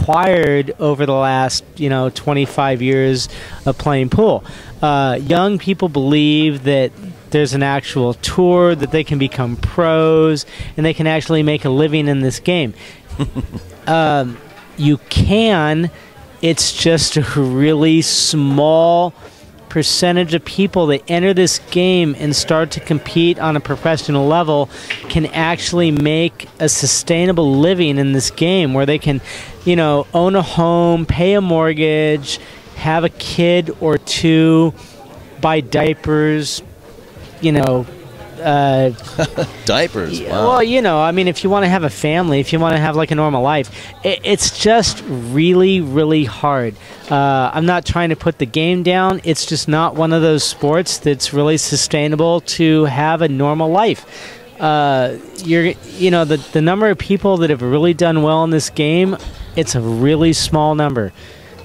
acquired over the last 25 years of playing pool. Young people believe that there's an actual tour, that they can become pros, and they can actually make a living in this game. You can. It's just a really small percentage of people that enter this game and start to compete on a professional level can actually make a sustainable living in this game, where they can, own a home, pay a mortgage, have a kid or two, buy diapers, diapers. Wow. Well, I mean, if you want to have a family, if you want to have like a normal life, it's just really, really hard. I'm not trying to put the game down. It's just not one of those sports that's really sustainable to have a normal life. The number of people that have really done well in this game, it's a really small number.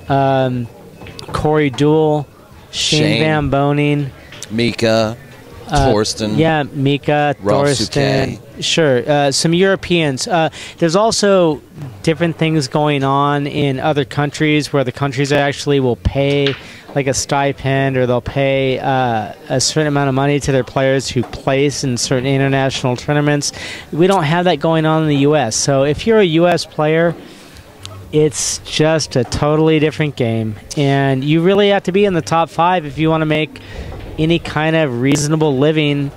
Corey Deuel, Shane Van Boning, Mika, Thorsten. Yeah, Mika, Thorsten. Sure. Some Europeans. There's also different things going on in other countries where the countries actually will pay like a stipend, or they'll pay a certain amount of money to their players who place in certain international tournaments. We don't have that going on in the U.S. So if you're a U.S. player, it's just a totally different game. And you really have to be in the top 5 if you want to make any kind of reasonable living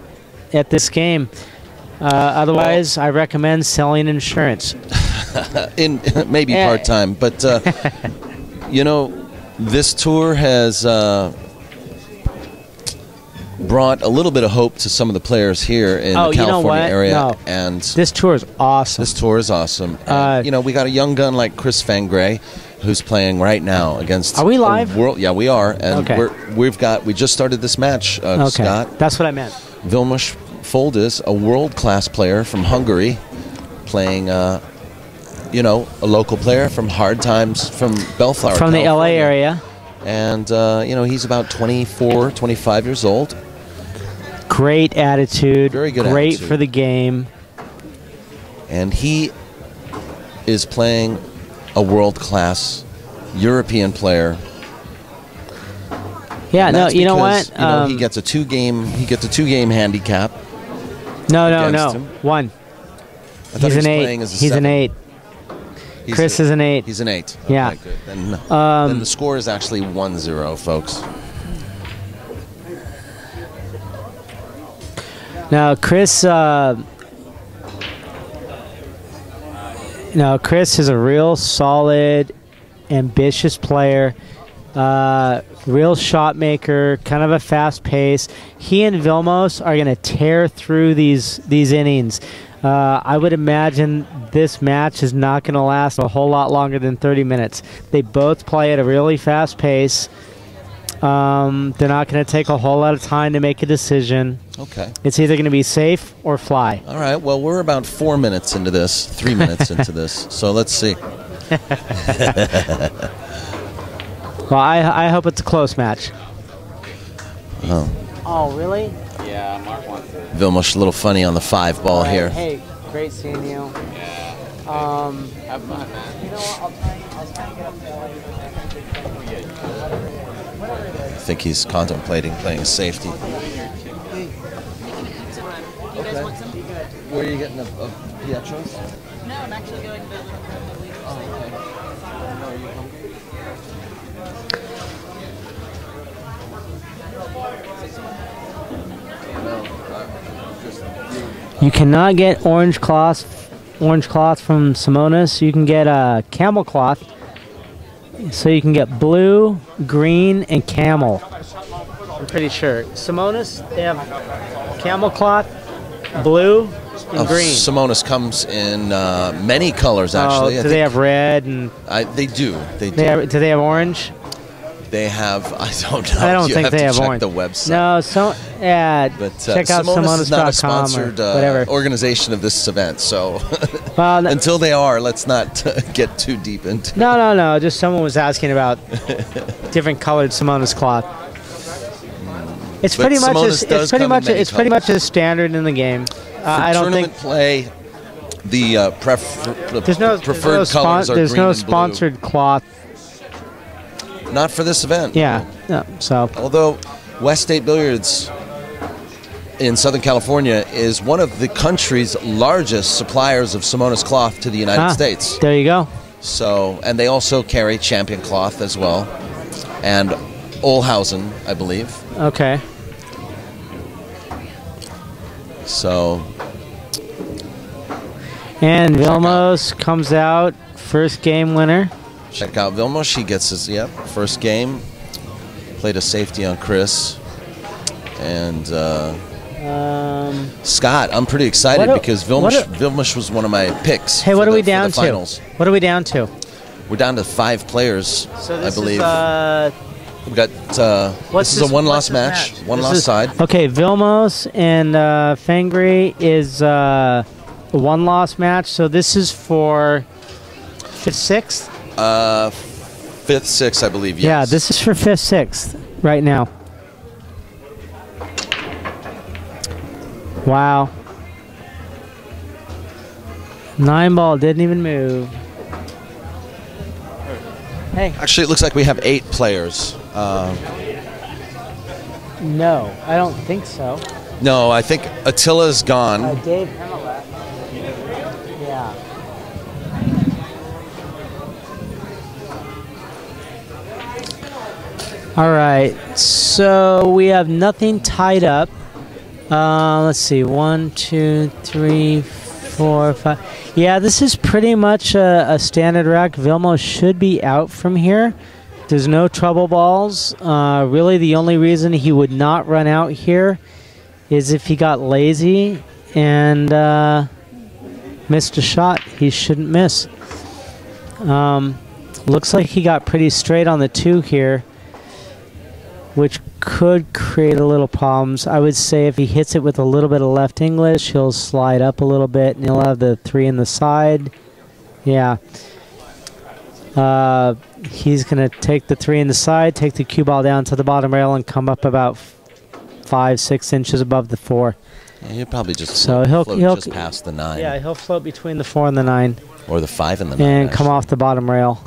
at this game. Otherwise, I recommend selling insurance. In maybe part-time, but this tour has brought a little bit of hope to some of the players here in the California area. No. And this tour is awesome. This tour is awesome. And, we got a young gun like Chris Fangre, who's playing right now against. Are we live? Yeah, we are, and okay. we just started this match. Okay. Scott, that's what I meant. Vilmos Foldis, a world-class player from Hungary, playing. A local player from Hard Times from Bellflower, from California. the LA area, and he's about 24, 25 years old. Great attitude. Very good. Great attitude. For the game. And he is playing a world-class European player. Yeah, no, you know what? He gets a two-game handicap. No. Him. One. He's an 8. He's an 8. Chris is an 8. He's an 8. Yeah. Okay, good. Then the score is actually 1-0, folks. Now, Chris. Chris is a real solid, ambitious player. Real shot maker, kind of a fast pace. He and Vilmos are going to tear through these innings. I would imagine this match is not going to last a whole lot longer than 30 minutes. They both play at a really fast pace. They're not going to take a whole lot of time to make a decision. Okay. It's either going to be safe or fly. All right. Well, we're about 4 minutes into this, 3 minutes into this. So let's see. Well, I hope it's a close match. Oh. Oh, really? Yeah, Mark wants it. Vilmos a little funny on the 5 ball here. Hey, great seeing you. Yeah. Have fun, man. You know what? I'll try and get up there. I think he's contemplating playing safety. Okay. Where are you getting a Pietros? No, I'm actually going to the League. Oh, okay. Are you hungry? You cannot get orange cloth from Simonis. You can get camel cloth. So you can get blue, green, and camel. I'm pretty sure. Simonis, they have camel cloth, blue, and green. Simonis comes in many colors, actually. Do they have red? And they do. Do they have orange? They have. I don't know. I don't think they have check orange. The website. No, but check out Simonis is not a Simonis.com sponsored or whatever. organization of this event. So well, until they are, let's not get too deep into. No. Just someone was asking about different colored Simonis cloth. It's pretty much. It's pretty much a standard in the game. I don't think play. The preferred colors are there's green no and sponsored cloth. blue. Not for this event. Yeah. So. Although West State Billiards in Southern California is one of the country's largest suppliers of Simonis cloth to the United States. There you go. So, and they also carry Champion cloth as well, and Olhausen, I believe. Okay. So. And Vilmos comes out, first game winner. Check out Vilmos. She gets his first game. Played a safety on Chris. And Scott, I'm pretty excited because Vilmos was one of my picks. Hey, what are we down to? Finals. What are we down to? We're down to 5 players, so this I believe. We've got this is a one-loss match, one-loss side. Okay, Vilmos and Fangre is a one-loss match. So this is for 5th, 6th? 5th, 6th, I believe, yes. Yeah, this is for 5th, 6th right now. Wow. 9 ball didn't even move. Hey. Actually, it looks like we have 8 players. No, I don't think so. No, I think Attila's gone. Dave Hemela. Yeah. All right, so we have nothing tied up. Let's see, 1, 2, 3, 4, 5. Yeah, this is pretty much a standard rack. Vilmos should be out from here. There's no trouble balls. Really, the only reason he would not run out here is if he got lazy and missed a shot he shouldn't miss. Looks like he got pretty straight on the 2 here, which could create a little problems. I would say if he hits it with a little bit of left English, he'll slide up a little bit, and he'll have the 3 in the side. Yeah. He's going to take the 3 in the side, take the cue ball down to the bottom rail, and come up about 5, 6 inches above the 4. Yeah, he'll probably just float just past the 9. Yeah, he'll float between the 4 and the 9. Or the 5 and the 9. And come off the bottom rail.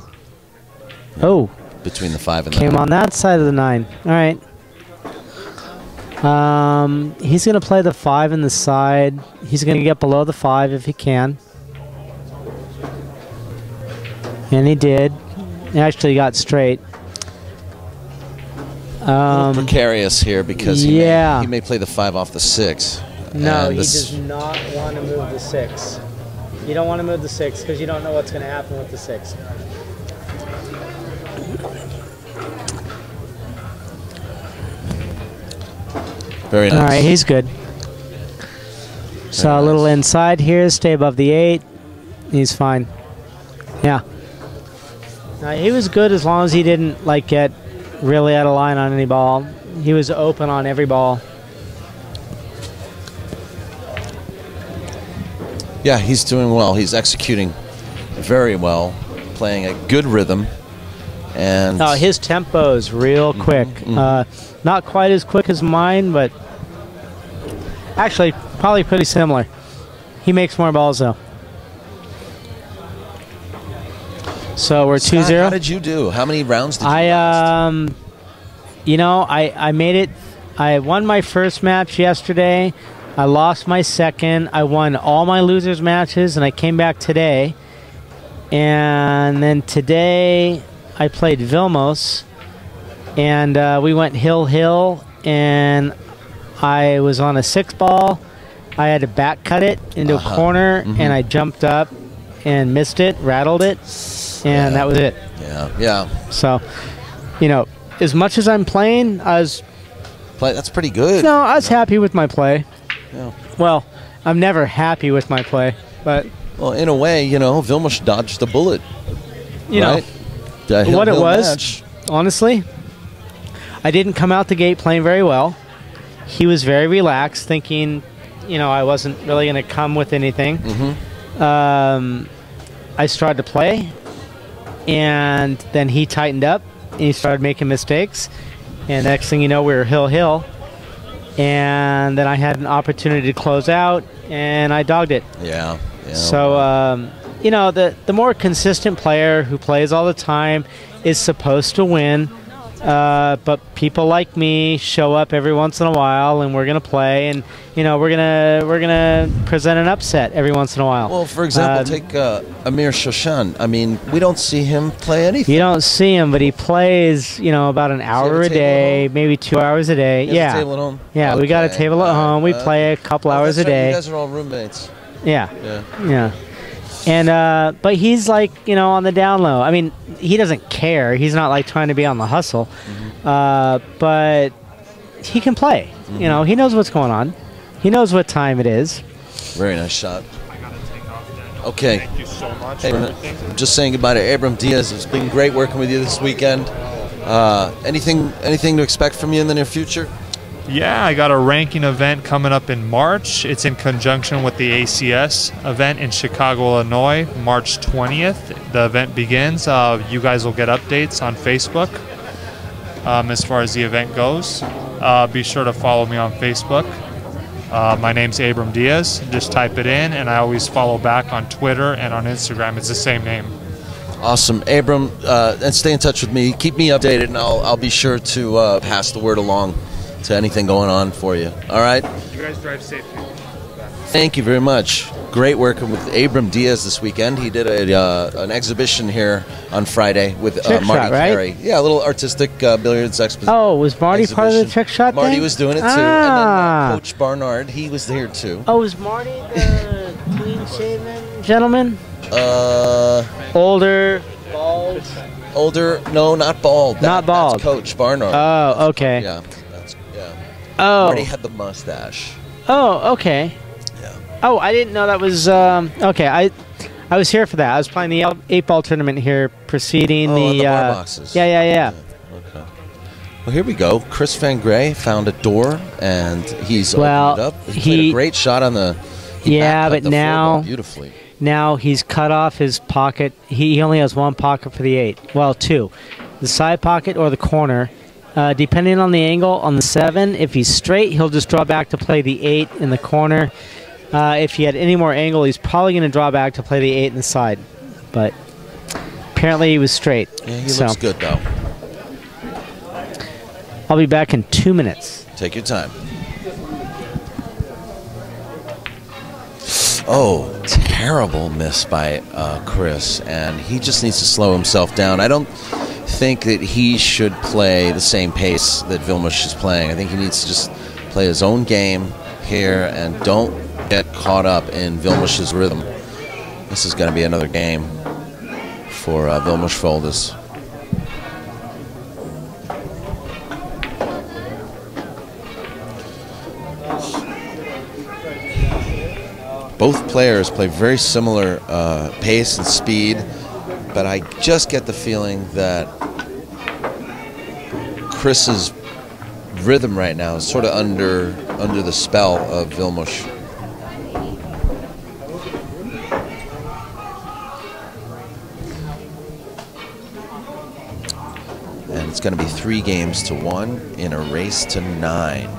Yeah. Oh. Between the 5 and the 9. Came on that side of the 9. All right. He's going to play the 5 in the side. He's going to get below the 5 if he can. And he did. He actually got straight. A little precarious here because he may play the 5 off the 6. No, he does not want to move the 6. You don't want to move the 6 because you don't know what's going to happen with the 6. Very nice. All right, he's good. So a little inside here, stay above the 8. He's fine. Yeah. He was good as long as he didn't get really out of line on any ball. He was open on every ball. Yeah, he's doing well. He's executing very well, playing a good rhythm. And his tempo is real quick. Not quite as quick as mine, but actually probably pretty similar. He makes more balls though. So we're 2-0. How did you do? How many rounds did you last? I made it. I won my first match yesterday. I lost my second. I won all my losers matches, and I came back today. And then today I played Vilmos, and we went hill, and I was on a 6 ball. I had to back cut it into a corner, and I jumped up and missed it, rattled it, and that was it. Yeah. So, as much as I'm playing, that's pretty good. No, I was happy with my play. Yeah. Well, I'm never happy with my play, but... Well, in a way, Vilmos dodged the bullet. Right? What it was, honestly, I didn't come out the gate playing very well. He was very relaxed, thinking, I wasn't really going to come with anything. I started to play, and then he tightened up, and he started making mistakes. And the next thing you know, we were hill. And then I had an opportunity to close out, and I dogged it. Yeah. Yeah, So, you know, the more consistent player who plays all the time is supposed to win. But people like me show up every once in a while, and we're gonna play, and you know we're gonna present an upset every once in a while. Well, for example, take Amir Shoshan. I mean, we don't see him play anything. You don't see him, but he plays, you know, about an hour a day, maybe 2 hours a day. Yeah, a table at home? Yeah, Okay. we got a table at home. We play a couple hours a That's right. day. You guys are all roommates. Yeah, Yeah. yeah. And but he's like, you know, on the down low. I mean, he doesn't care. He's not like trying to be on the hustle. But he can play. You know, he knows what's going on. He knows what time it is. Very nice shot. I gotta take off then. Okay. Thank you so much Hey, for I'm everything. just saying goodbye to Abram Diaz. It's been great working with you this weekend. Anything to expect from you in the near future? Yeah, I got a ranking event coming up in March. It's in conjunction with the ACS event in Chicago, Illinois, March 20th. The event begins. You guys will get updates on Facebook as far as the event goes. Be sure to follow me on Facebook. My name's Abram Diaz. Just type it in, and I always follow back on Twitter and on Instagram. It's the same name. Awesome, Abram. And stay in touch with me. Keep me updated, and I'll be sure to pass the word along to anything going on for you. All right? You guys drive safely. Thank you very much. Great working with Abram Diaz this weekend. He did an exhibition here on Friday with Trick Marty shot, right? Carey. Yeah, a little artistic billiards exposition. Oh, was Marty part of the trick shot thing? Marty was doing it too. Ah. And then Coach Barnard, he was there too. Oh, was Marty the clean-shaven gentleman? Older, bald. Older, no, not bald. Not bald. That's Coach Barnard. Oh, okay. Yeah. Oh. Marty had the mustache. Oh, okay. Yeah. Oh, I didn't know that was okay. I was here for that. I was playing the 8-ball tournament here, preceding the bar boxes. Yeah. Okay. Well, here we go. Chris Fangre found a door, and he's opened it up. He played a great shot on the. Yeah, but the now beautifully. Now he's cut off his pocket. He only has one pocket for the 8. Well, 2, the side pocket or the corner. Depending on the angle on the 7, if he's straight, he'll just draw back to play the 8 in the corner. If he had any more angle, he's probably going to draw back to play the 8 in the side. But apparently he was straight. Yeah, he looks good, though. I'll be back in 2 minutes. Take your time. Oh, terrible miss by Chris, and he just needs to slow himself down. I don't think that he should play the same pace that Vilmos is playing. I think he needs to just play his own game here and don't get caught up in Vilmos' rhythm. This is going to be another game for Vilmos Foldis. Both players play very similar pace and speed, but I just get the feeling that Chris's rhythm right now is sort of under the spell of Vilmos. And it's going to be 3 games to 1 in a race to 9.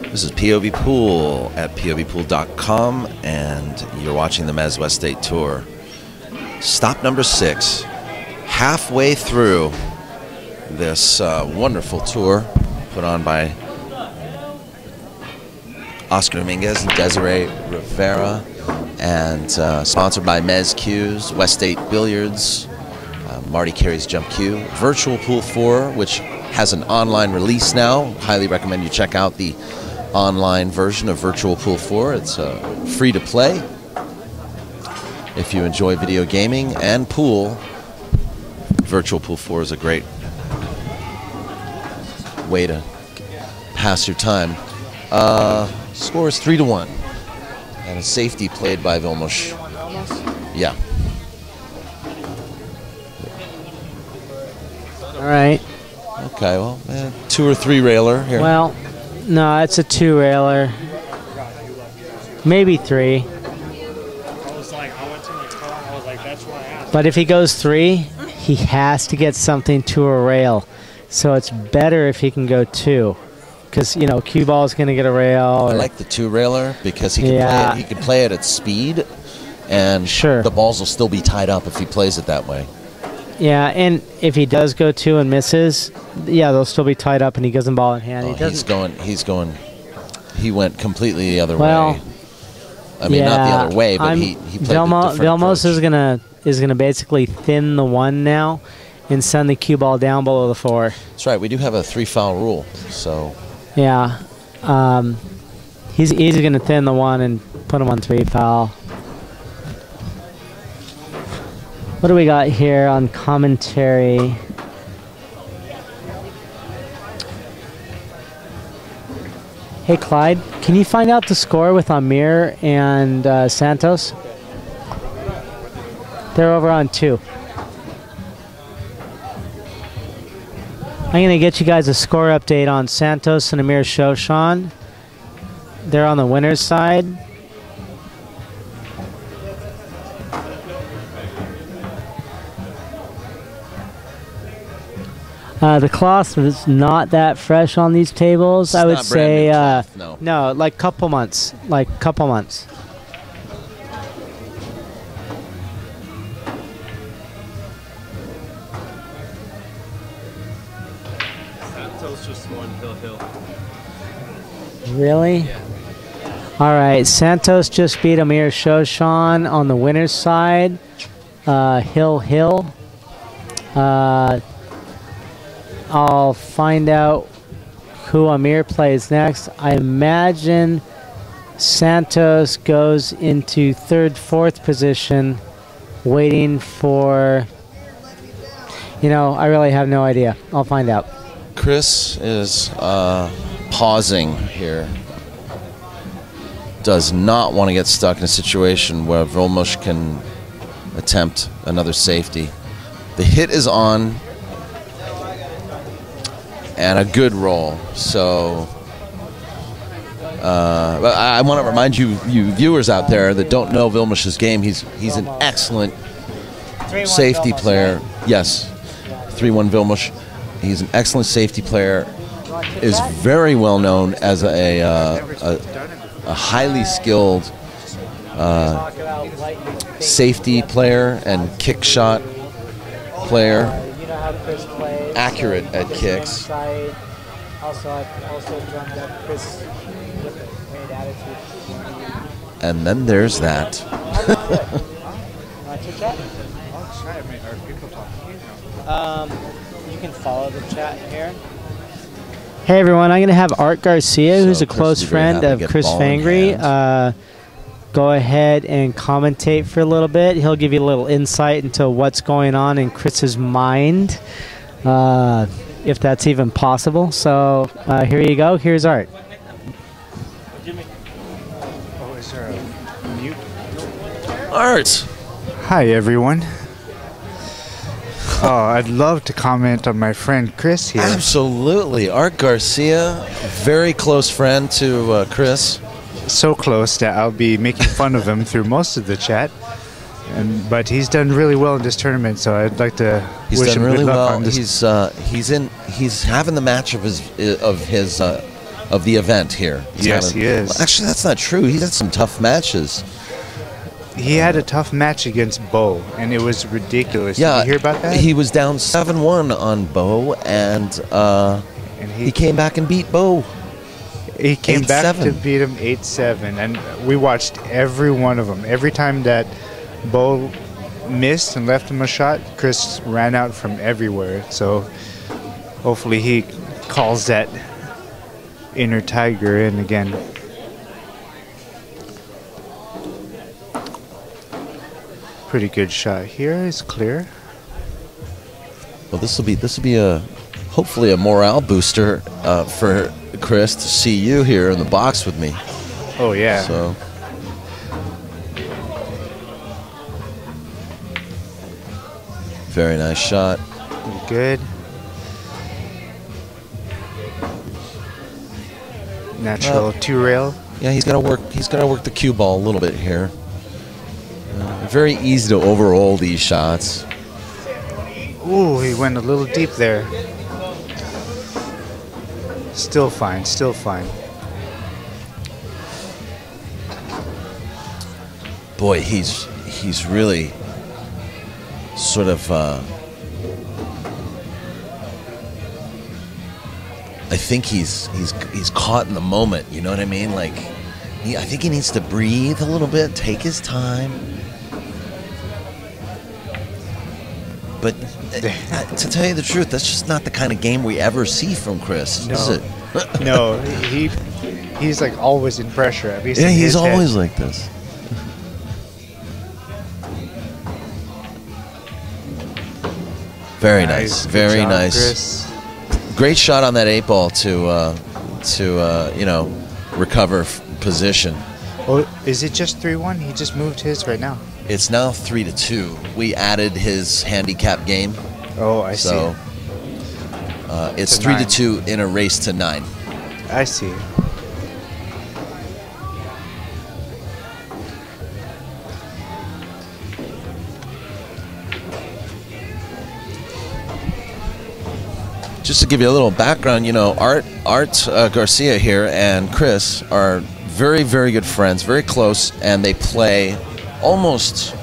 This is POVPOOL at POVPOOL.com, and you're watching the MZWST Tour. Stop number 6, halfway through this wonderful tour put on by Oscar Dominguez and Desiree Rivera, and sponsored by Mezz Cues, West 8 Billiards, Marty Carey's Jump Cue, Virtual Pool 4, which has an online release now. Highly recommend you check out the online version of Virtual Pool 4. It's free to play. If you enjoy video gaming and pool, Virtual Pool 4 is a great way to pass your time. Score is 3-1, and a safety played by Vilmos. Yeah. All right. Okay, well, 2 or 3 railer here. Well, no, it's a 2 railer. Maybe 3. I went to my car, I was like, that's why I asked. But if he goes 3, he has to get something to a rail. So it's better if he can go 2. Because, you know, cue ball is going to get a rail. I like the 2-railer because he can play it. He can play it at speed, and the balls will still be tied up if he plays it that way. Yeah, and if he does go 2 and misses, yeah, they'll still be tied up, and he doesn't ball in hand. He went completely the other way. I mean, not the other way, but he played Vilmos is gonna basically thin the 1 now and send the cue ball down below the 4. That's right. We do have a 3-foul rule, so yeah, he's gonna thin the 1 and put him on 3-foul. What do we got here on commentary? Hey, Clyde, can you find out the score with Amir and Santos? They're over on 2. I'm going to get you guys a score update on Santos and Amir Shoshan. They're on the winner's side. The cloth is not that fresh on these tables. I would say, no, like couple months, Santos just won Hill. Really? Yeah. All right, Santos just beat Amir Shoshan on the winner's side. Hill. I'll find out who Amir plays next. I imagine Santos goes into 3rd, 4th position, waiting for, you know, I really have no idea. I'll find out. Chris is pausing here. Does not want to get stuck in a situation where Vilmos can attempt another safety. The hit is on. And a good roll. So I want to remind you viewers out there that don't know Vilmos' game, he's an excellent safety player. Yes, 3-1 Vilmos. He's an excellent safety player. Is very well known as a highly skilled safety player and kick shot player. Accurate at kicks. And then there's that. You can follow the chat here. Hey everyone, I'm going to have Art Garcia, who's a close friend of Chris Fangre, go ahead and commentate for a little bit. He'll give you a little insight into what's going on in Chris's mind, if that's even possible. So here you go. Here's Art. Oh, is there a mute? Art! Hi, everyone. Oh, I'd love to comment on my friend Chris here. Absolutely. Art Garcia, very close friend to Chris. So close that I'll be making fun of him through most of the chat. But he's done really well in this tournament, so I'd like to wish him good luck on this. He's having the match of the event here. Yes, he is. Well, actually, that's not true. He's had some tough matches. He had a tough match against Bo, and it was ridiculous. Yeah, did you hear about that? He was down 7-1 on Bo, and he came back and beat Bo. He came back to beat him 8-7, and we watched every one of them. Every time that Bo missed and left him a shot, Chris ran out from everywhere. So hopefully he calls that inner tiger in again. Pretty good shot here. It's clear. Well, this will be a hopefully a morale booster for Chris to see you here in the box with me. Oh yeah. So. Very nice shot. Good. Natural 2-rail. Yeah, he's got to work. He's got to work the cue ball a little bit here. Very easy to overroll these shots. Ooh, he went a little deep there. Still fine, still fine. Boy, he's really sort of. I think he's caught in the moment. You know what I mean? Like, I think he needs to breathe a little bit, take his time. But to tell you the truth, that's just not the kind of game we ever see from Chris, is it? No, he's like always in pressure. At least yeah, in he's his always head. like this. Very nice, very Good job, nice. Chris. Great shot on that 8-ball to you know, recover position. Oh, is it just 3-1? He just moved his right now. It's now 3-2. We added his handicap game. Oh, I see. So it's 3-2 in a race to 9. I see. Just to give you a little background, you know, Art Garcia here and Chris are very, very good friends, very close, and they play almost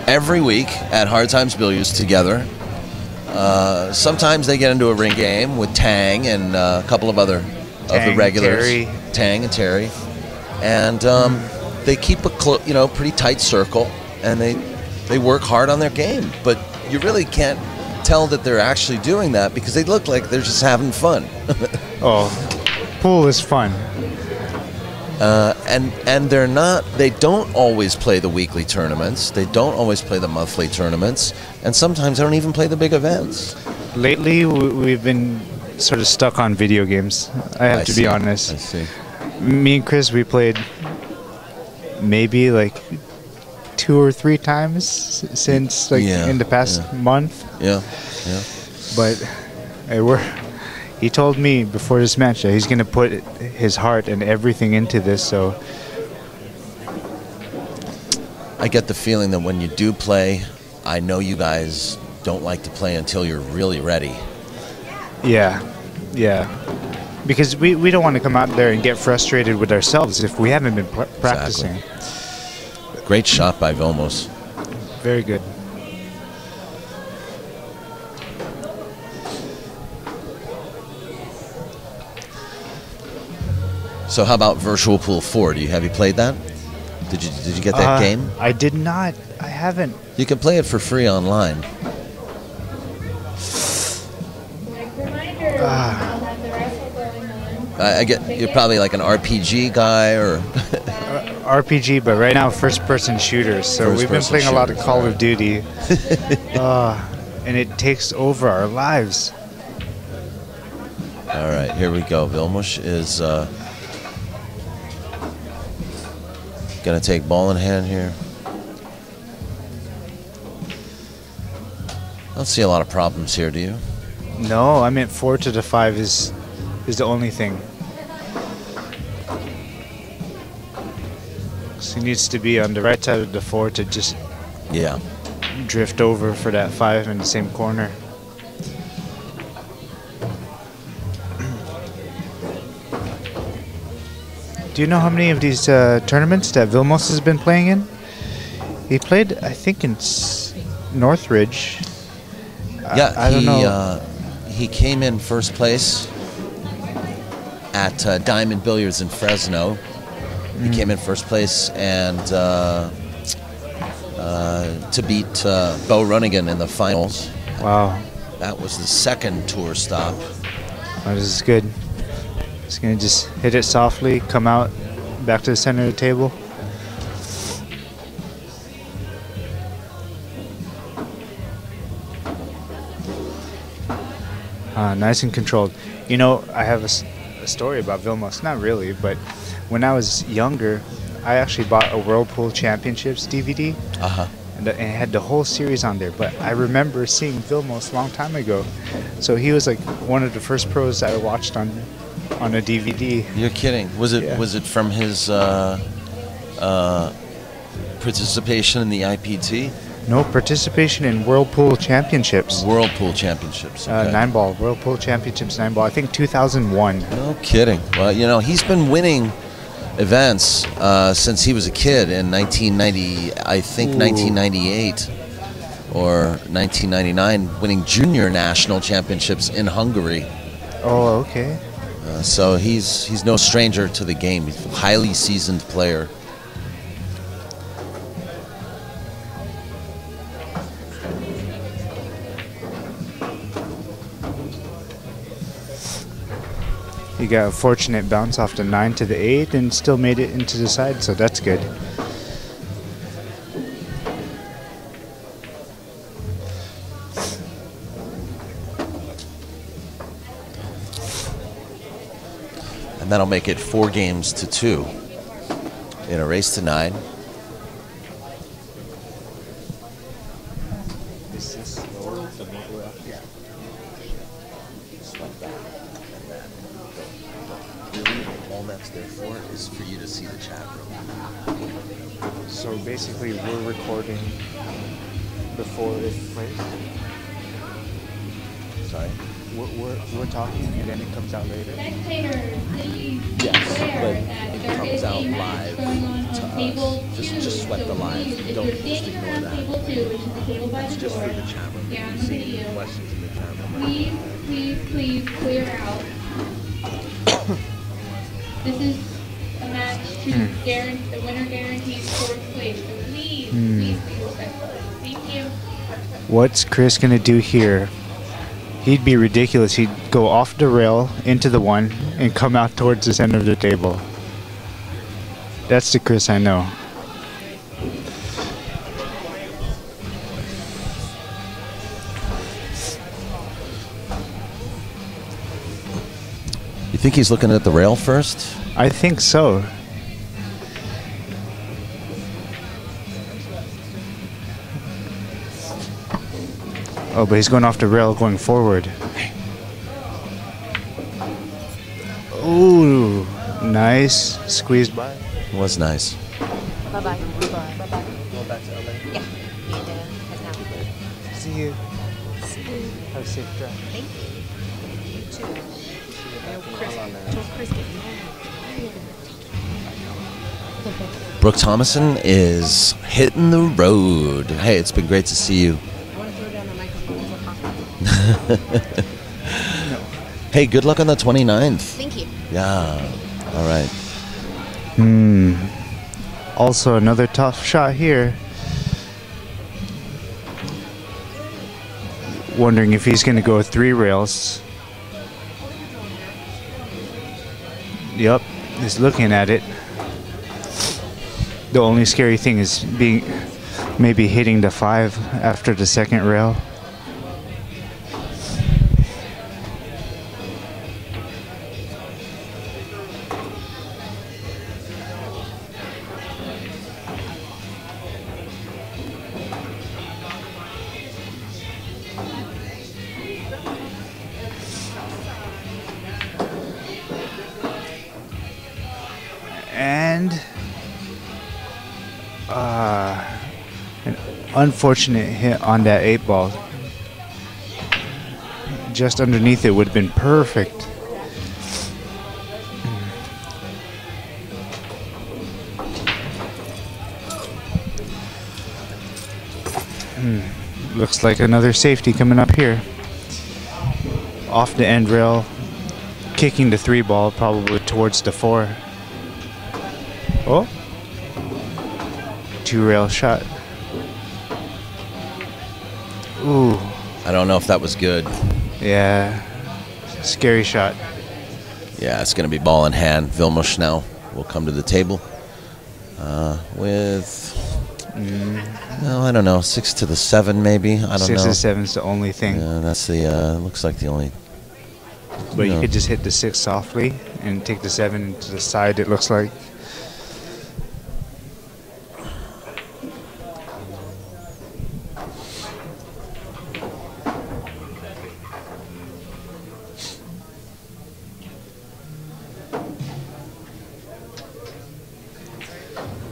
every week at Hard Times Billiards together. Sometimes they get into a ring game with Tang and a couple of other of the regulars, Tang and Terry, and they keep a you know, pretty tight circle, and they work hard on their game. But you really can't tell that they're actually doing that because they look like they're just having fun. Oh, pool is fun. And they're not. They don't always play the weekly tournaments. They don't always play the monthly tournaments, and sometimes they don't even play the big events. Lately, we've been sort of stuck on video games. I have to be honest. I see. Me and Chris, we played maybe like 2 or 3 times since like in the past month. Yeah. But he told me before this match that he's going to put his heart and everything into this. So I get the feeling that when you do play, I know you guys don't like to play until you're really ready. Yeah. Because we don't want to come out there and get frustrated with ourselves if we haven't been practicing. Exactly. Great shot by Vilmos. Very good. So how about Virtual Pool 4? Have you played that? Did you get that game? I did not. I haven't. You can play it for free online. I get you're probably like an RPG guy or RPG, but right now first-person shooters. So we've been playing a lot of Call of Duty, and it takes over our lives. All right, here we go. Vilmos is gonna take ball in hand here. I don't see a lot of problems here, do you? No, I meant 4 to the 5 is the only thing. So he needs to be on the right side of the 4 to just drift over for that 5 in the same corner. Do you know how many of these tournaments that Vilmos has been playing in? He played, I think, in Northridge. Yeah, I don't know. He came in first place at Diamond Billiards in Fresno. He came in first place and to beat Bo Runnigan in the finals. Wow. That was the second tour stop. Oh, this is good. He's going to just hit it softly, come out, back to the center of the table. Nice and controlled. You know, I have a story about Vilmos. Not really, but when I was younger, I actually bought a Whirlpool Championships DVD. And it had the whole series on there. But I remember seeing Vilmos a long time ago. So he was like one of the first pros that I watched on a DVD. You're kidding. Was it from his participation in the IPT? No participation in Whirlpool Championships. Whirlpool Championships. Okay. 9-ball. Whirlpool Championships 9-ball. I think 2001. No kidding. Well, you know, he's been winning events since he was a kid in 1990, I think 1998 or 1999, winning junior national championships in Hungary. Oh, okay. So he's no stranger to the game. He's a highly seasoned player. He got a fortunate bounce off the 9 to the 8 and still made it into the side, so that's good. And that'll make it 4 games to 2 in a race to 9. Is for you to see the chat room. So basically we're recording before it plays? Sorry? We're talking and then it comes out later? Yes, but it comes out live to us. Just sweat the live. Don't just ignore that. It's just for the chat room. You see questions in the chat room. Please clear out. This is a match to guarantee the winner guarantees 4th place. So please be respectful. Thank you. What's Chris gonna do here? He'd be ridiculous. He'd go off the rail into the 1 and come out towards the center of the table. That's the Chris I know. You think he's looking at the rail first? I think so. Oh, but he's going off the rail going forward. Ooh, nice. Squeezed by. It was nice. Bye-bye. Bye-bye. Go back to LA? Yeah. Head now. See you. See you. Have a safe drive. Thank you. You too. Tell Chris get Brooke Thomason is hitting the road. Hey, it's been great to see you. I want to throw down the microphone. Hey, good luck on the 29th. Thank you. Yeah. All right. Also, another tough shot here. Wondering if he's going to go 3 rails. Yep, he's looking at it. The only scary thing is maybe hitting the 5 after the 2nd rail. And an unfortunate hit on that 8-ball. Just underneath it would have been perfect. Looks like another safety coming up here. Off the end rail, kicking the 3-ball probably towards the 4. Oh, 2-rail shot. Ooh. I don't know if that was good. Yeah, scary shot. Yeah, it's going to be ball in hand. Vilmos now will come to the table with, no, I don't know, 6 to the 7 maybe. I don't know. 6 to 7 is the only thing. Yeah, that's the, looks like the only. But you could just hit the 6 softly and take the 7 to the side, it looks like.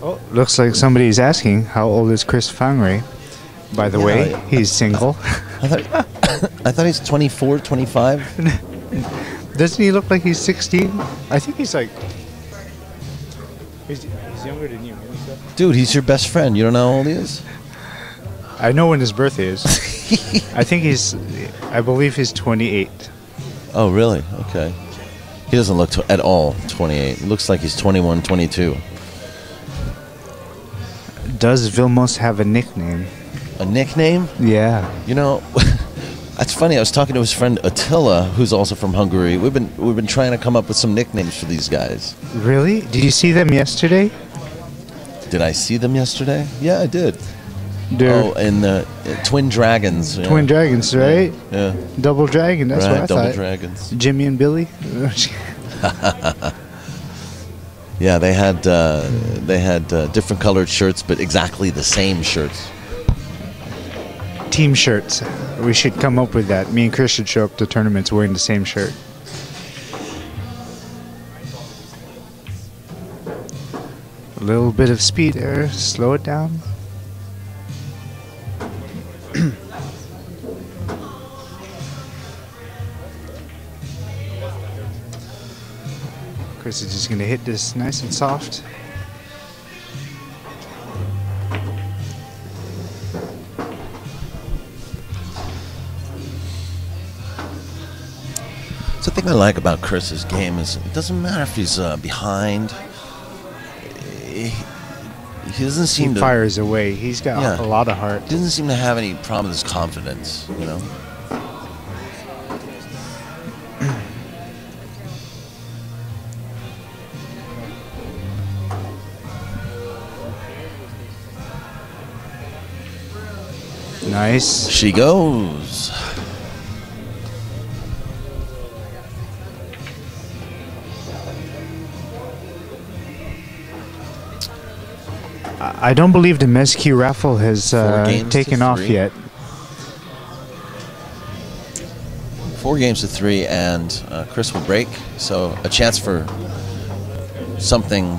Oh, looks like somebody's asking, how old is Chris Fangre? By the way, he's single. I thought he's 24, 25. Doesn't he look like he's 16? I think he's like... He's younger than you. Dude, he's your best friend. You don't know how old he is? I know when his birthday is. I believe he's 28. Oh, really? Okay. He doesn't look at all 28. It looks like he's 21, 22. Does Vilmos have a nickname? A nickname? Yeah. You know, that's funny. I was talking to his friend Attila, who's also from Hungary. We've been trying to come up with some nicknames for these guys. Really? Did you see them yesterday? Did I see them yesterday? Yeah, I did. They're and the Twin Dragons. Yeah. Twin Dragons, right? Yeah. Double Dragon, that's what I Double thought. Dragons. Jimmy and Billy? Yeah, they had different colored shirts, but exactly the same shirts. Team shirts. We should come up with that. Me and Chris should show up to tournaments wearing the same shirt. A little bit of speed there. Slow it down. Chris is just going to hit this nice and soft. The thing I like about Chris's game is it doesn't matter if he's behind. He doesn't seem to... He fires away. He's got a lot of heart. He doesn't seem to have any problem with his confidence, you know? Nice. She goes. I don't believe the Mezz raffle has taken off yet. 4 games to 3, and Chris will break. So a chance for something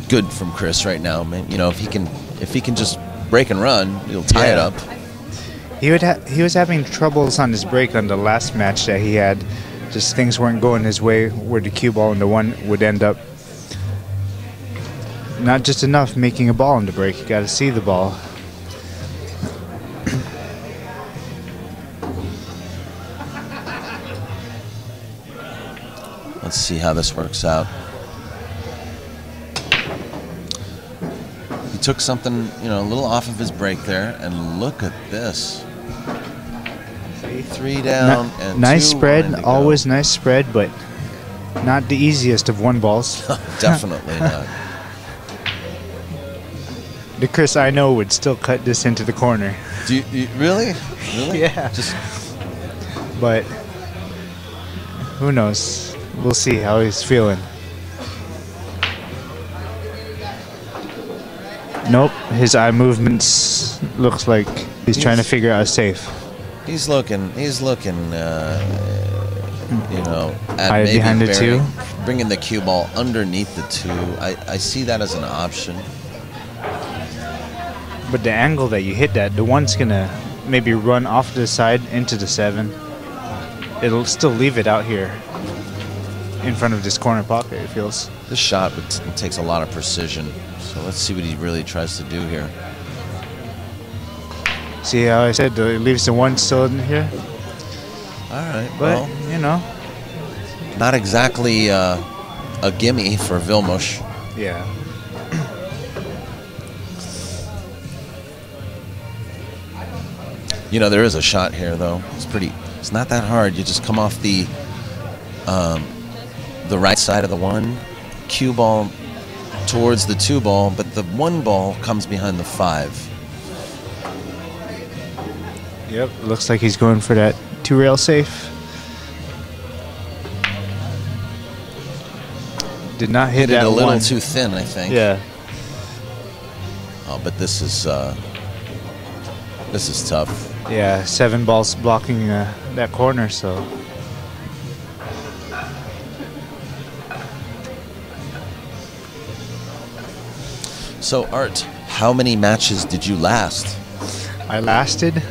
good from Chris right now. You know, if he can just break and run, he'll tie it up. He was having troubles on his break on the last match that he had. Just things weren't going his way where the cue ball and the one would end up. Not just enough making a ball in the break. You got to see the ball. Let's see how this works out. He took something, you know, a little off of his break there, and look at this. 3 down and nice 2 spread. to Always go. nice spread, but not the easiest of 1 balls. Definitely not. The Chris I know would still cut this into the corner. Do you really? Really? Yeah. But who knows? We'll see how he's feeling. Nope, his eye movements looks like he's trying to figure out a safe. He's looking, you know, at maybe behind the 2. Bringing the cue ball underneath the 2. I see that as an option. But the angle that you hit that, the 1's gonna maybe run off to the side into the 7. It'll still leave it out here in front of this corner pocket, it feels. This shot takes a lot of precision. So let's see what he really tries to do here. See how I said it leaves the 1 still in here? All right, but, well, you know. Not exactly a gimme for Vilmos. Yeah. You know, there is a shot here, though. It's not that hard. You just come off the right side of the 1, cue ball towards the 2 ball, but the 1 ball comes behind the 5. Yep, looks like he's going for that 2-rail safe. Did not hit that a little 1. too thin, I think. Yeah. Oh, but this is tough. Yeah, 7 balls blocking that corner, so. So, Art, how many matches did you last? I lasted.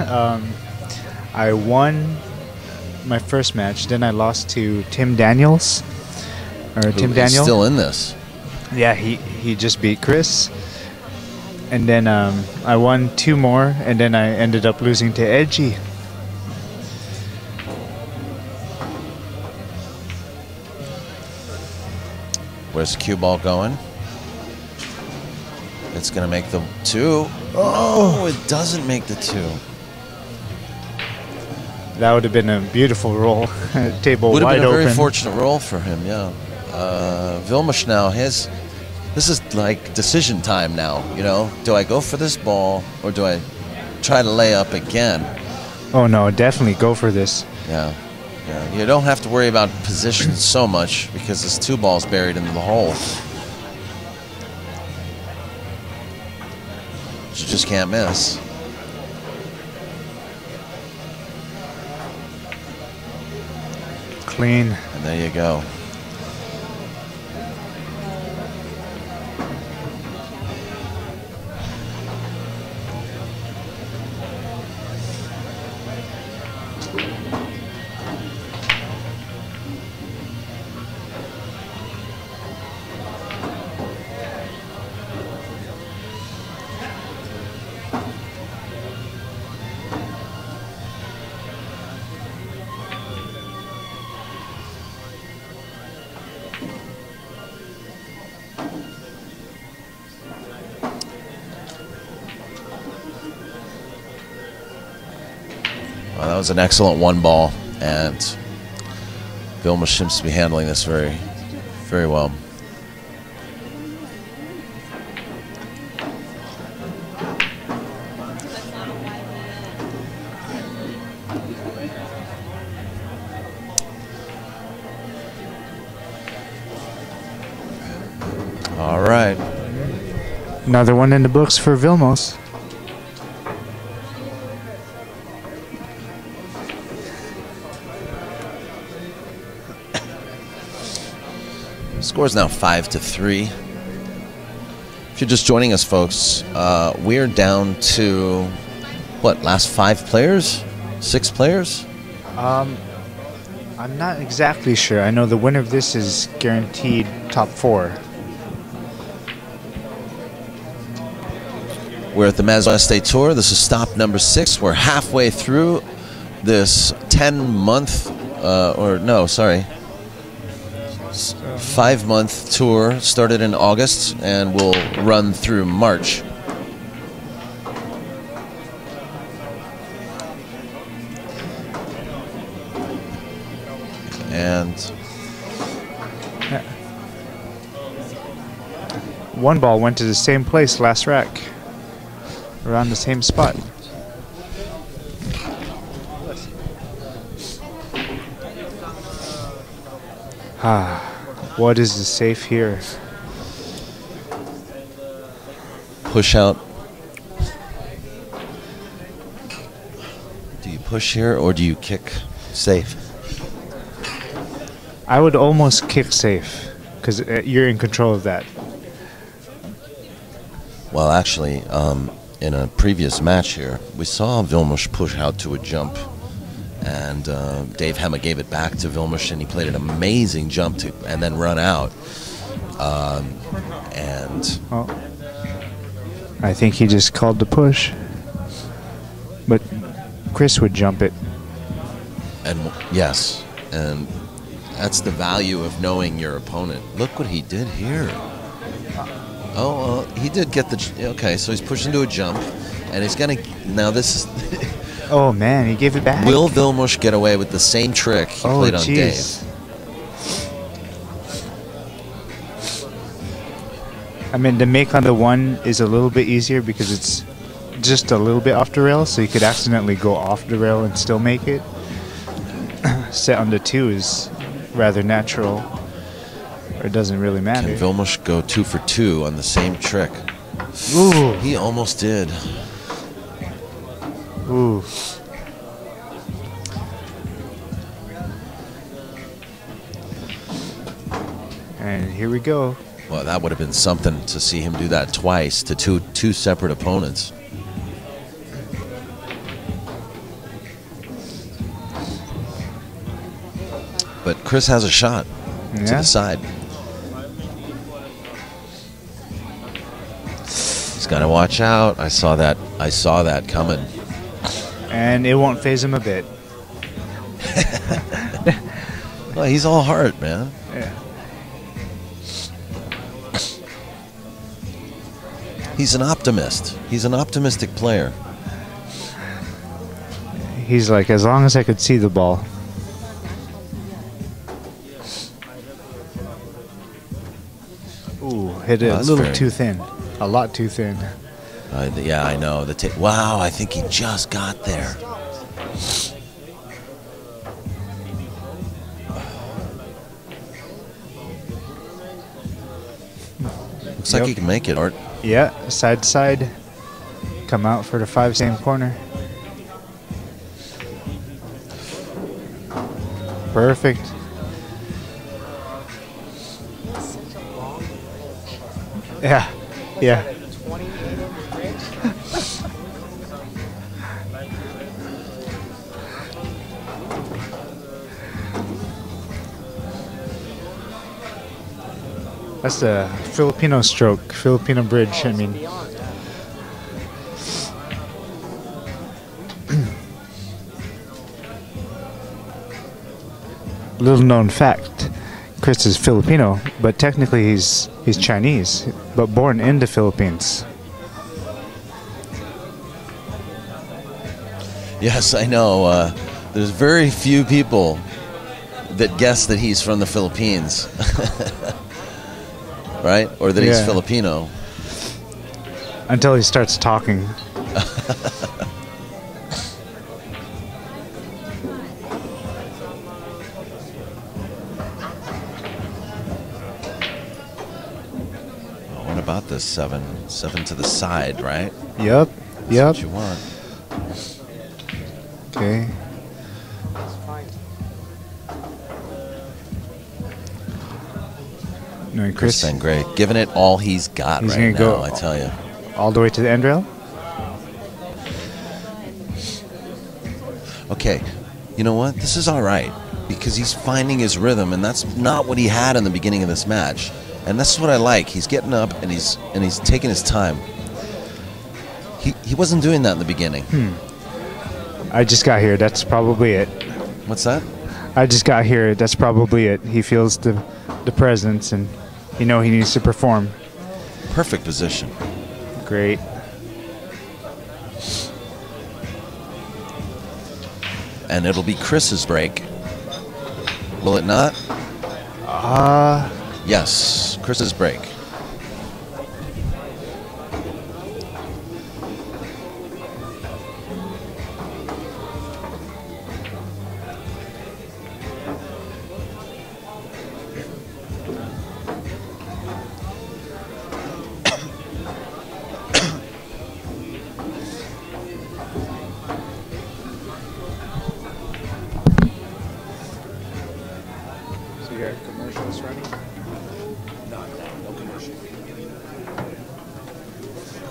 I won my first match. Then I lost to Tim Daniels. Tim Daniel. Still in this. Yeah, he just beat Chris. And then I won 2 more, and then I ended up losing to Edgy. Where's the cue ball going? It's going to make the 2. Oh, it doesn't make the 2. That would have been a beautiful roll. Table would have wide been a open. very fortunate roll for him, yeah. Vilmos now, this is like decision time now, you know? Do I go for this ball or do I try to lay up again? Oh no, definitely go for this. Yeah. Yeah. You don't have to worry about position so much because there's 2 balls buried in the hole. You just can't miss. Clean. And there you go. Well, that was an excellent 1 ball, and Vilmos seems to be handling this very, very well. All right. Another one in the books for Vilmos. Score's now 5-3. If you're just joining us, folks, we're down to, what, last 5 players? 6 players? I'm not exactly sure. I know the winner of this is guaranteed top 4. We're at the MZWST Tour. This is stop number 6. We're halfway through this 10-month, 5-month tour. Started in August and will run through March. And 1 ball went to the same place last rack. Around the same spot. What is the safe here? Push out. Do you push here or do you kick safe? I would almost kick safe because you're in control of that. Well, actually, in a previous match here, we saw Vilmos push out to a jump, and Dave Hema gave it back to Vilmos, and he played an amazing jump and then run out. I think he just called the push, but Chris would jump it. And yes, and that's the value of knowing your opponent. Look what he did here. Oh, he did get the... Okay, so he's pushing to a jump, and he's going to... Now this is... Oh, man, he gave it back. Will Vilmos get away with the same trick he played on Dave? I mean, the make on the 1 is a little bit easier because it's just a little bit off the rail, so you could accidentally go off the rail and still make it. Set on the 2 is rather natural. Or it doesn't really matter. Can Vilmos go 2 for 2 on the same trick? Ooh. He almost did. Ooh. And here we go. Well, that would have been something to see him do that twice to two separate opponents. But Chris has a shot to the side. He's got to watch out. I saw that coming. And it won't phase him a bit. Well, he's all heart, man. Yeah. He's an optimist. He's an optimistic player. He's like, as long as I could see the ball. Ooh, hit it a little too thin. A lot too thin. Yeah, I know. Wow, I think he just got there. Looks like he can make it, Art. Yeah, side to side. Come out for the 5 same corner. Perfect. Yeah, yeah. That's the Filipino stroke, Filipino bridge, I mean. Little known fact, Chris is Filipino, but technically he's Chinese, but born in the Philippines. Yes, I know. There's very few people that guess that he's from the Philippines. Right? Or that he's Filipino. Until he starts talking. What about this 7 to the side, right? Yep, That's yep. what you want. Okay. No, Chris Fangre, giving it all he's got right now, I tell you. All the way to the end rail? Okay, you know what? This is all right because he's finding his rhythm, and that's not what he had in the beginning of this match. And that's what I like. He's getting up and he's taking his time. He wasn't doing that in the beginning. I just got here. That's probably it. What's that? I just got here. That's probably it. He feels the presence, and he needs to perform. Perfect position. Great. And it'll be Chris's break. Will it not? Yes, Chris's break.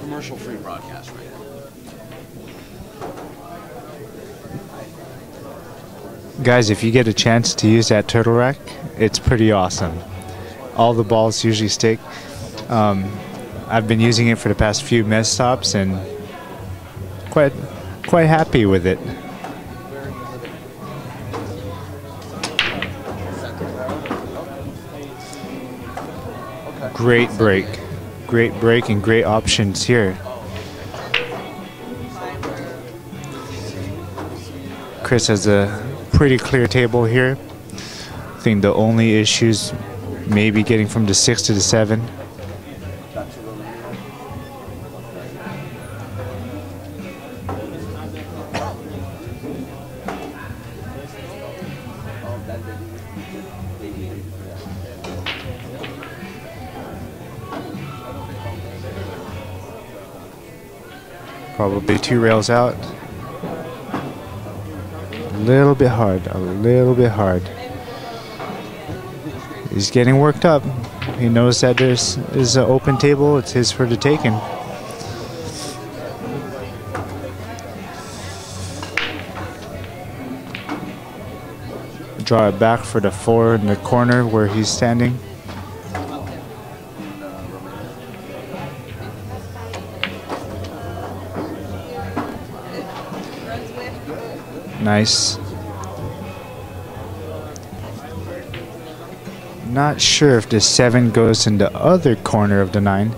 Commercial-free broadcast right now. Guys, if you get a chance to use that turtle rack, it's pretty awesome. All the balls usually stick. I've been using it for the past few Mezz stops and quite happy with it. Great break. Great break and great options here. Chris has a pretty clear table here. I think the only issues maybe getting from the 6 to the 7. Probably 2 rails out. A little bit hard, a little bit hard. He's getting worked up. He knows that there's an open table. It's his for the taking. Draw it back for the 4 in the corner where he's standing. Nice. Not sure if the 7 goes in the other corner of the 9.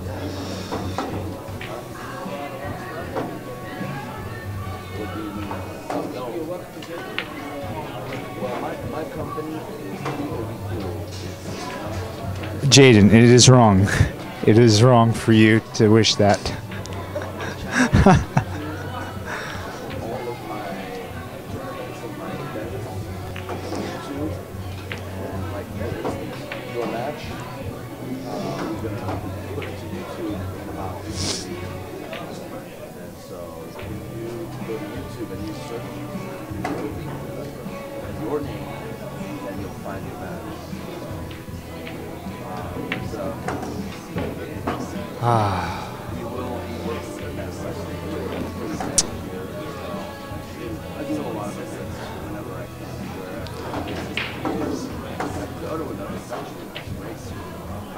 Jaden, it is wrong. It is wrong for you to wish that.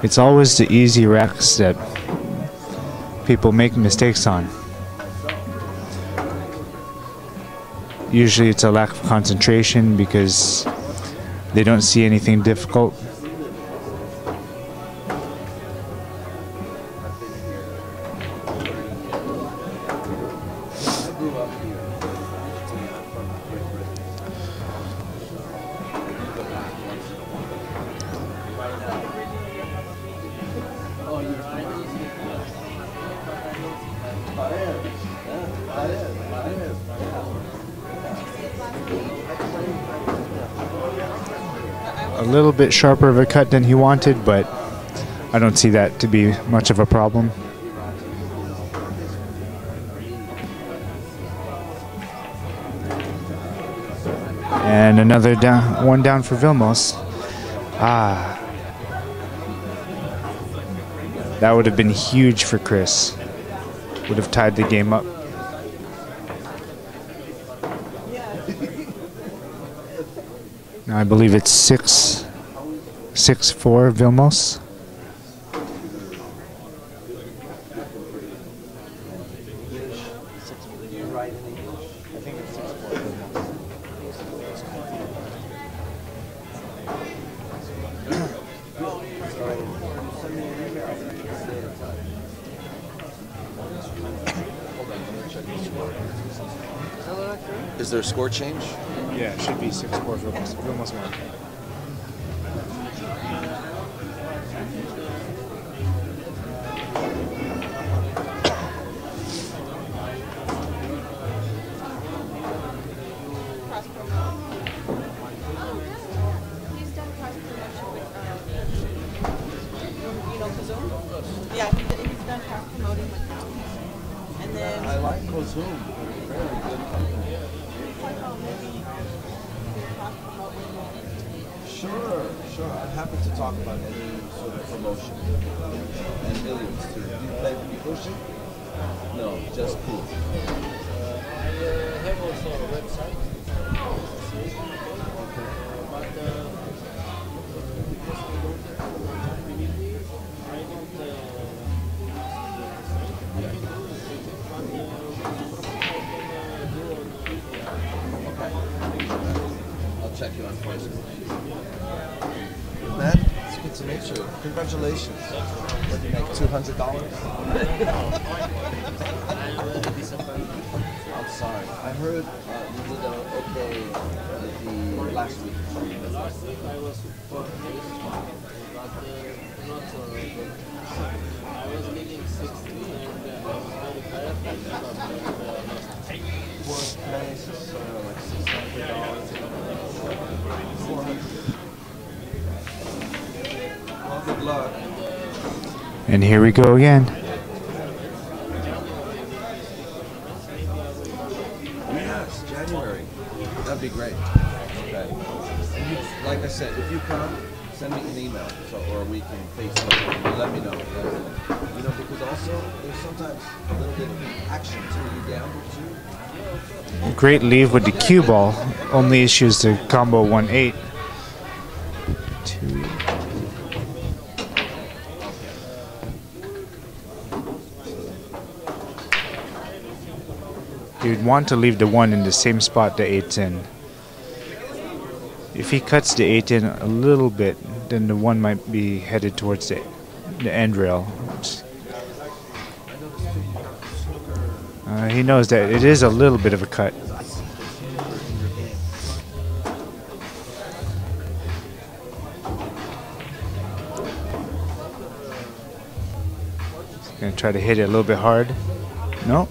It's always the easy racks that people make mistakes on. Usually it's a lack of concentration because they don't see anything difficult. A little bit sharper of a cut than he wanted, but I don't see that to be much of a problem. And another down, one down for Vilmos. That would have been huge for Chris. Would have tied the game up. Now I believe it's 6-4 Vilmos. Is there a score change? Yeah, it should be 6-4 Vilmos. Vilmos won. Yeah, he's done cross promoting with them. And then I like Zoom. Very good company. Sure. I'm happy to talk about any sort of promotion. And billiards too. Do you play Busch? No, just pool. I have also a website. But because I don't have community, I don't I'll check you on Facebook. Man, it's good to meet you. Congratulations. What do you make, $200? I'm sorry. I heard you did okay the last week. Last week I was fourth place, but not good. I was leading 60 and I was very tired and Fourth place is like $600. Well, good luck. And here we go again. Yes, January. That'd be great. Okay. And you, like I said, if you come, send me an email or we can FaceTime and let me know. You know, because also there's sometimes a little bit of action to you gamble too. Great leave with the cue ball. Only issues the combo 1-8. 2. You'd want to leave the 1 in the same spot the 8's in. If he cuts the 8 in a little bit, then the 1 might be headed towards the end rail. He knows that it is a little bit of a cut. He's gonna try to hit it a little bit hard. No.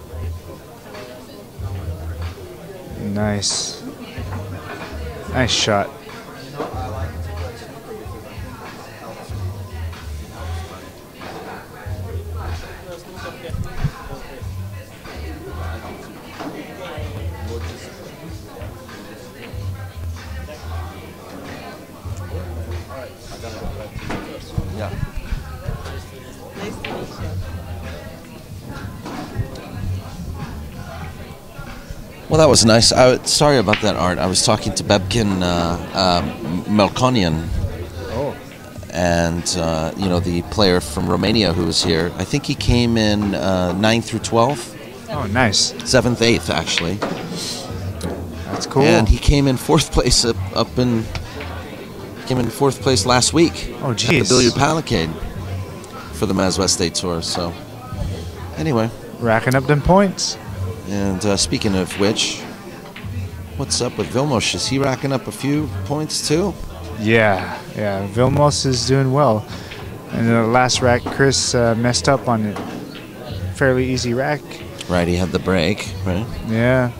Nice. Nice shot. Yeah. Nice to meet you. Well, that was nice. Sorry about that, Art. I was talking to Bebkin Melkonian. Oh. And, you know, the player from Romania who was here. I think he came in 9th through 12th. Oh, nice. 7th, 8th, actually. That's cool. And he came in 4th place came in 4th place last week. Oh, geez. At the Billiard Palicade for the MZWST Tour. So, anyway. Racking up them points. And speaking of which, what's up with Vilmos? Is he racking up a few points too? Yeah. Vilmos is doing well. And the last rack, Chris messed up on it. Fairly easy rack. Right, he had the break, right? Yeah.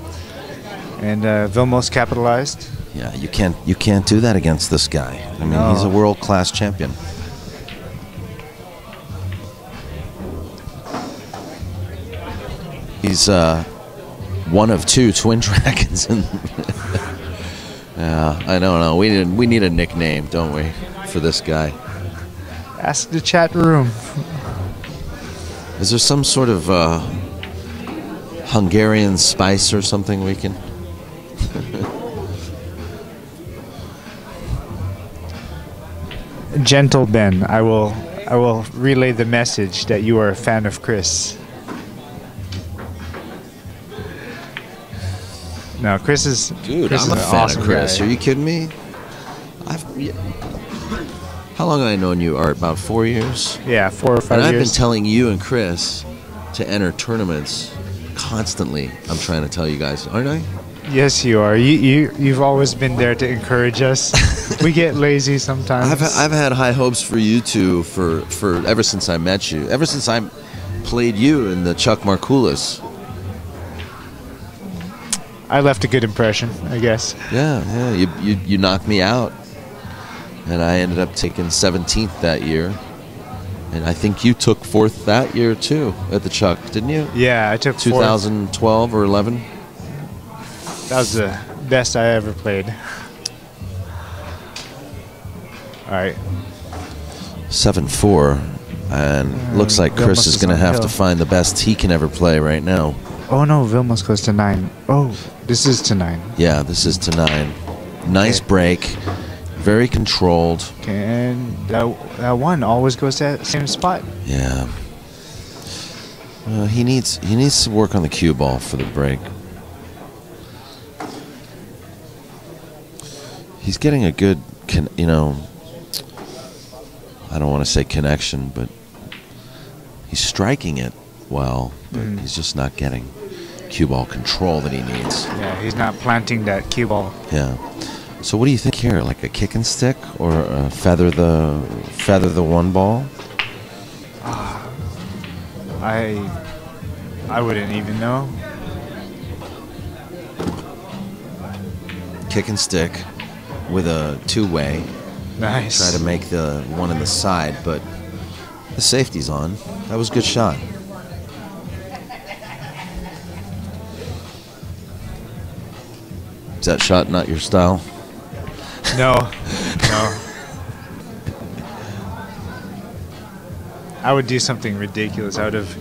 And Vilmos capitalized. Yeah, you can't do that against this guy. I mean, he's a world-class champion. He's one of 2 twin dragons. Yeah, I don't know. We need a nickname, don't we, for this guy? Ask the chat room. Is there some sort of Hungarian spice or something we can? Gentle Ben, I will relay the message that you are a fan of Chris. No, Chris is. Dude, Chris I'm is a an fan awesome of Chris. guy. Are you kidding me? How long have I known you, Art? About 4 years? Yeah, 4 or 5 And I've years. been telling you and Chris to enter tournaments constantly. I'm trying to tell you guys, aren't I? Yes, you are. You've always been there to encourage us. We get lazy sometimes. I've had high hopes for you two for ever since I met you. Ever since I played you in the Chuck Markoulis. I left a good impression, I guess. Yeah. You knocked me out, and I ended up taking 17th that year. And I think you took 4th that year too at the Chuck, didn't you? Yeah, I took 4th. 2012 or 11. That was the best I ever played. All right. 7-4, and looks like Chris Vilmos is is going to on have hill. to find the best he can ever play right now. Oh no, Vilmos goes to 9. Oh, this is to 9. Yeah, this is to 9. Nice break, very controlled. And that 1 always goes to that same spot. Yeah. He needs to work on the cue ball for the break. He's getting a good, you know, I don't want to say connection, but he's striking it well, but he's just not getting cue ball control that he needs. Yeah, he's not planting that cue ball. Yeah. So what do you think here? Like a kick and stick or feather the 1 ball? I wouldn't even know. Kick and stick with a 2-way. Nice. Try to make the one in the side, but the safety's on. That was a good shot. Is that shot not your style? No. I would do something ridiculous. I would have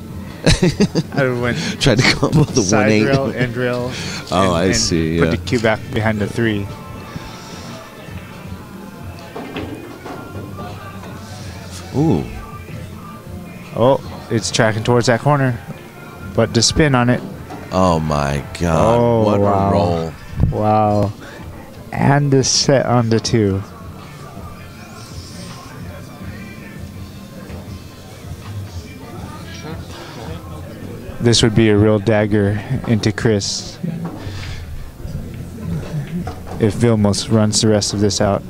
went Tried to come up with a side 1-8. rail, end rail. Oh, I see. Put Yeah. the cue back behind the 3. Ooh. Oh, it's tracking towards that corner. But to spin on it. Oh my God. Oh, what wow. a roll. Wow. And the set on the 2. This would be a real dagger into Chris if Vilmos runs the rest of this out.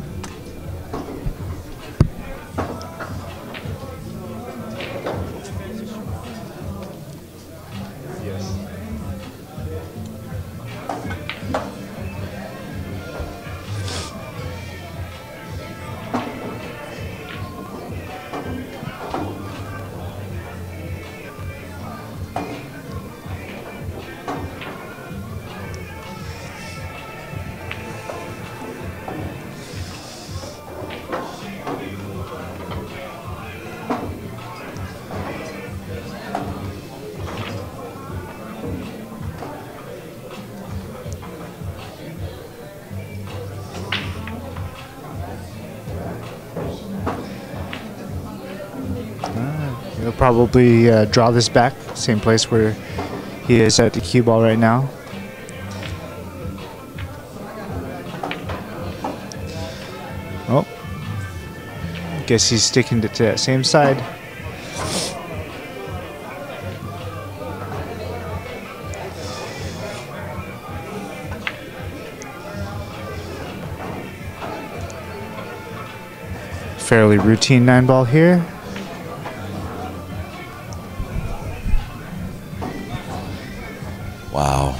He'll probably draw this back, same place where he is at the cue ball right now. Oh, guess he's sticking to that same side. Fairly routine 9-ball here. Wow.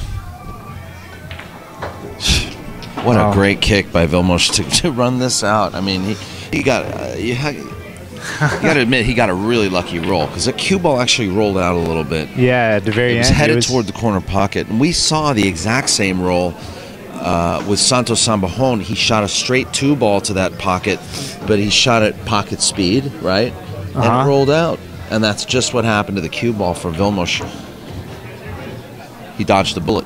What a great kick by Vilmos to run this out. I mean, he got you got to admit he got a really lucky roll because the cue ball actually rolled out a little bit. Yeah, at the very end. It was headed toward the corner pocket. And we saw the exact same roll with Santos Sambajon. He shot a straight 2-ball to that pocket, but he shot at pocket speed, right? And it rolled out. And that's just what happened to the cue ball for Vilmos. He dodged the bullet.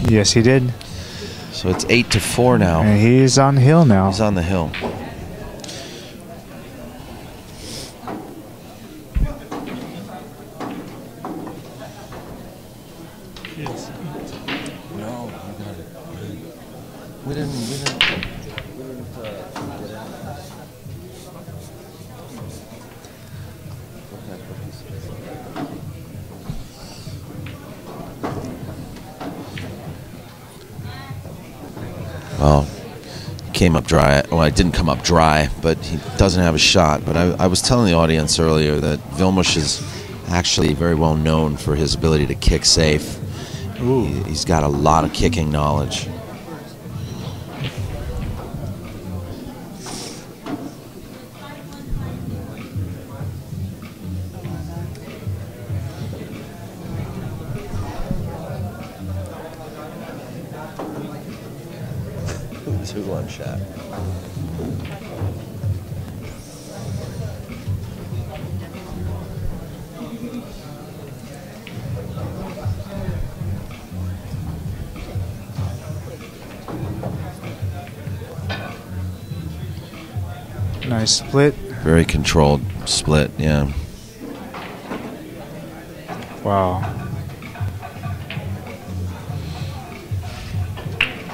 Yes, he did. So it's 8-4 now. And he's on the hill now. He's on the hill. No, we didn't. Well, came up dry. Well, it didn't come up dry, but he doesn't have a shot. But I was telling the audience earlier that Vilmos is actually very well known for his ability to kick safe. He's got a lot of kicking knowledge. Two-one shot. Nice split. Very controlled split, yeah. Wow.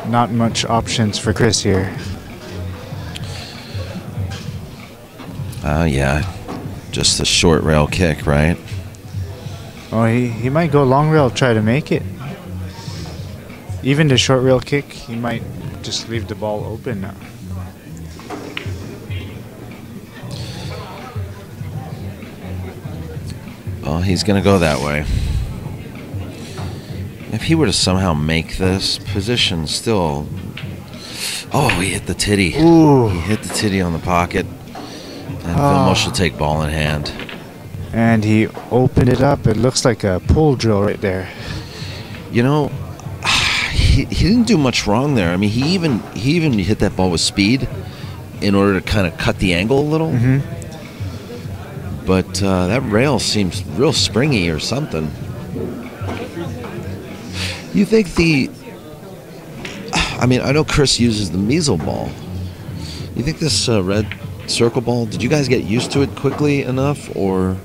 Not much options for Chris here. Yeah. Just a short rail kick, right? Oh, he might go long rail, try to make it. Even the short rail kick, he might just leave the ball open now. Well, he's going to go that way. If he were to somehow make this position still... Oh, he hit the titty. Ooh. He hit the titty on the pocket. And Vilmos will take ball in hand. And he opened it up. It looks like a pull drill right there. You know, he didn't do much wrong there. I mean, he even hit that ball with speed in order to kind of cut the angle a little. Mm-hmm. But that rail seems real springy or something. You think I mean, I know Chris uses the Mezz ball. You think this red circle ball. Did you guys get used to it quickly enough, or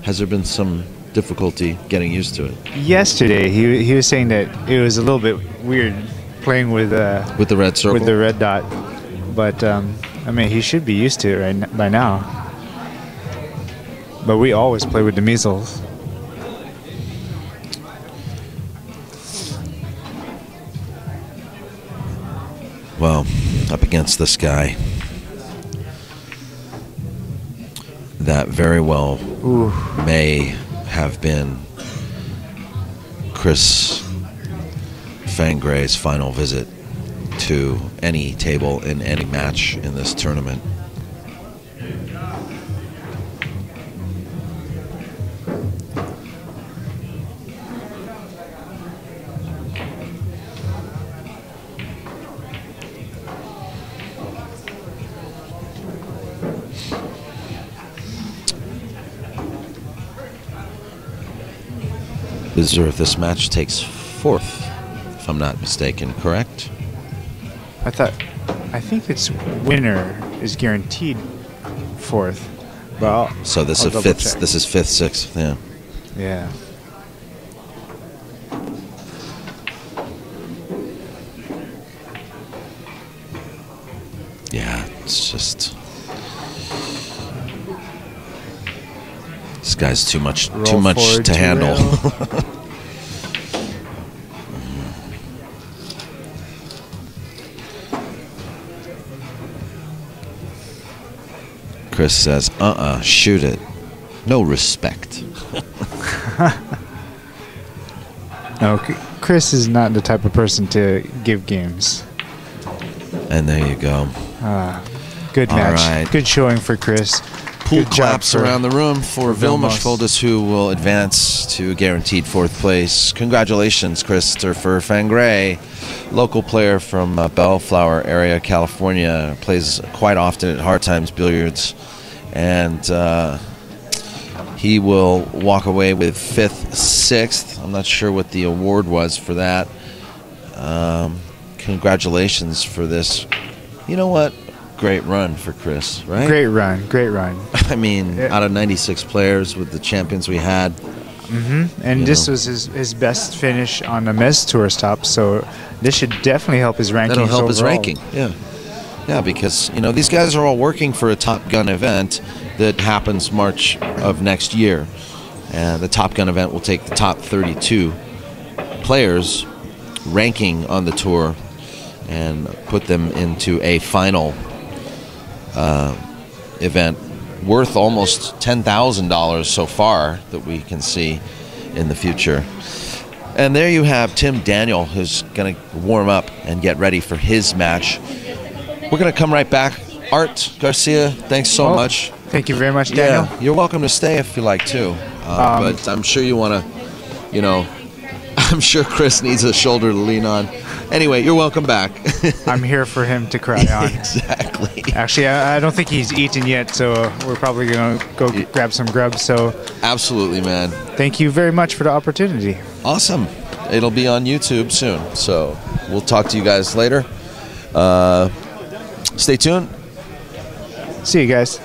has there been some difficulty getting used to it? Yesterday, he was saying that it was a little bit weird playing with the red circle, with the red dot. But I mean, he should be used to it by now. But we always play with the measles. Well, up against this guy that very well may have been Chris Fangre's final visit to any table in any match in this tournament. This match takes fourth, if I'm not mistaken, correct? I think its winner is guaranteed fourth. Well, so this is fifth. Check. This is fifth, sixth. Yeah. Yeah. Yeah, it's just this guy's too much to handle. Chris says, shoot it. No respect. No, Chris is not the type of person to give games. And there you go. Good match. Right. Good showing for Chris. Pool claps around the room for Vilmos Folders, who will advance to guaranteed fourth place. Congratulations, Christopher Fangre, local player from Bellflower area, California. Plays quite often at Hard Times Billiards. And he will walk away with fifth, sixth. I'm not sure what the award was for that. Congratulations for this. You know what? Great run for Chris, right? Great run, great run. I mean, out of 96 players with the champions we had. And this was his best finish on the Mezz Tour stop, so this should definitely help his ranking. That'll help his ranking, yeah. Yeah, because, you know, these guys are all working for a Top Gun event that happens March of next year. And the Top Gun event will take the top 32 players ranking on the tour and put them into a final event worth almost $10,000 so far that we can see in the future. And there you have Tim Daniel, who's going to warm up and get ready for his match. We're going to come right back. Art Garcia, thanks so much. Thank you very much, Daniel. Yeah, you're welcome to stay if you like too. But I'm sure you want to, you know, I'm sure Chris needs a shoulder to lean on. Anyway, you're welcome back. I'm here for him to cry on. Exactly. Actually, I don't think he's eaten yet, so we're probably going to go grab some grub. So, absolutely, man. Thank you very much for the opportunity. Awesome. It'll be on YouTube soon, so we'll talk to you guys later. Stay tuned. See you guys.